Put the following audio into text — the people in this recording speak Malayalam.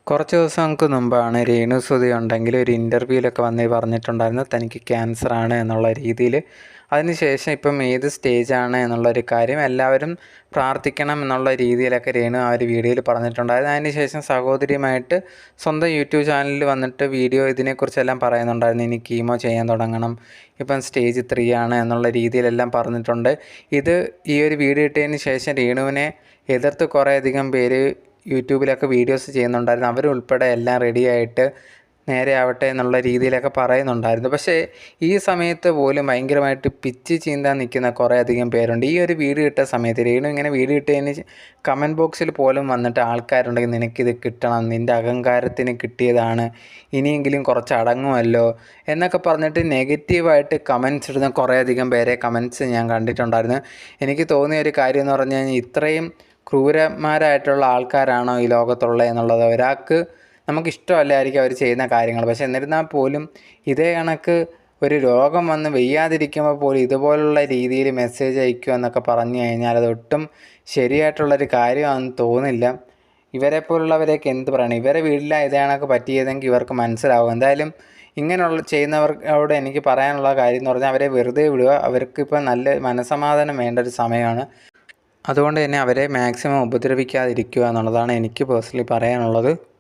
കുറച്ച് ദിവസങ്ങൾക്ക് മുമ്പാണ് രേണു സുധി ഉണ്ടെങ്കിൽ ഒരു ഇൻ്റർവ്യൂവിലൊക്കെ വന്ന് പറഞ്ഞിട്ടുണ്ടായിരുന്നു തനിക്ക് ക്യാൻസറാണ് എന്നുള്ള രീതിയിൽ. അതിനുശേഷം ഇപ്പം ഏത് സ്റ്റേജാണ് എന്നുള്ളൊരു കാര്യം എല്ലാവരും പ്രാർത്ഥിക്കണം എന്നുള്ള രീതിയിലൊക്കെ രേണു ആ ഒരു വീഡിയോയിൽ പറഞ്ഞിട്ടുണ്ടായിരുന്നു. അതിനുശേഷം സഹോദരിയുമായിട്ട് സ്വന്തം യൂട്യൂബ് ചാനലിൽ വന്നിട്ട് വീഡിയോ ഇതിനെക്കുറിച്ചെല്ലാം പറയുന്നുണ്ടായിരുന്നു. ഇനി കീമോ ചെയ്യാൻ തുടങ്ങണം, ഇപ്പം സ്റ്റേജ് 3 ആണ് എന്നുള്ള രീതിയിലെല്ലാം പറഞ്ഞിട്ടുണ്ട്. ഈ ഒരു വീഡിയോ ഇട്ടതിന് ശേഷം രേണുവിനെ എതിർത്ത് കുറേയധികം പേര് യൂട്യൂബിലൊക്കെ വീഡിയോസ് ചെയ്യുന്നുണ്ടായിരുന്നു. അവരുൾപ്പെടെ എല്ലാം റെഡിയായിട്ട് നേരെ ആവട്ടെ എന്നുള്ള രീതിയിലൊക്കെ പറയുന്നുണ്ടായിരുന്നു. പക്ഷേ ഈ സമയത്ത് പോലും ഭയങ്കരമായിട്ട് പിച്ച് ചീന്താൻ നിൽക്കുന്ന കുറേയധികം പേരുണ്ട്. ഈ ഒരു വീഡിയോ ഇട്ട സമയത്ത് രേണു ഇങ്ങനെ വീഡിയോ ഇട്ടതിന് കമൻറ്റ് ബോക്സിൽ പോലും വന്നിട്ട് ആൾക്കാരുണ്ടെങ്കിൽ നിനക്കിത് കിട്ടണം, നിൻ്റെ അഹങ്കാരത്തിന് കിട്ടിയതാണ്, ഇനിയെങ്കിലും കുറച്ച് അടങ്ങുമല്ലോ എന്നൊക്കെ പറഞ്ഞിട്ട് നെഗറ്റീവായിട്ട് കമൻറ്റ്സ് ഇടുന്ന കുറേയധികം പേരെ കമൻറ്റ്സ് ഞാൻ കണ്ടിട്ടുണ്ടായിരുന്നു. എനിക്ക് തോന്നിയ ഒരു കാര്യം എന്ന് പറഞ്ഞു കഴിഞ്ഞാൽ ഇത്രയും ക്രൂരന്മാരായിട്ടുള്ള ആൾക്കാരാണോ ഈ ലോകത്തുള്ളത് എന്നുള്ളത്. ഒരാൾക്ക് നമുക്കിഷ്ടമല്ലായിരിക്കും അവർ ചെയ്യുന്ന കാര്യങ്ങൾ. പക്ഷെ എന്നിരുന്നാൽ പോലും ഇതേ കണക്ക് ഒരു രോഗം വന്ന് വെയ്യാതിരിക്കുമ്പോൾ പോലും ഇതുപോലുള്ള രീതിയിൽ മെസ്സേജ് അയക്കുക എന്നൊക്കെ പറഞ്ഞു കഴിഞ്ഞാൽ അതൊട്ടും ശരിയായിട്ടുള്ളൊരു കാര്യമാണെന്ന് തോന്നില്ല. ഇവരെപ്പോലുള്ളവരെയൊക്കെ എന്ത് പറയണം, ഇവരെ വീട്ടിലാണ് ഇതേ കണക്ക് പറ്റിയതെങ്കിൽ ഇവർക്ക് മനസ്സിലാവും. എന്തായാലും ഇങ്ങനെയുള്ള ചെയ്യുന്നവരോട് എനിക്ക് പറയാനുള്ള കാര്യം എന്ന് പറഞ്ഞാൽ അവരെ വെറുതെ വിടുക. അവർക്കിപ്പോൾ നല്ല മനസ്സമാധാനം വേണ്ട ഒരു സമയമാണ്. അതുകൊണ്ട് തന്നെ അവരെ മാക്സിമം ഉപദ്രവിക്കാതിരിക്കുക എന്നുള്ളതാണ് എനിക്ക് പേഴ്സണലി പറയാനുള്ളത്.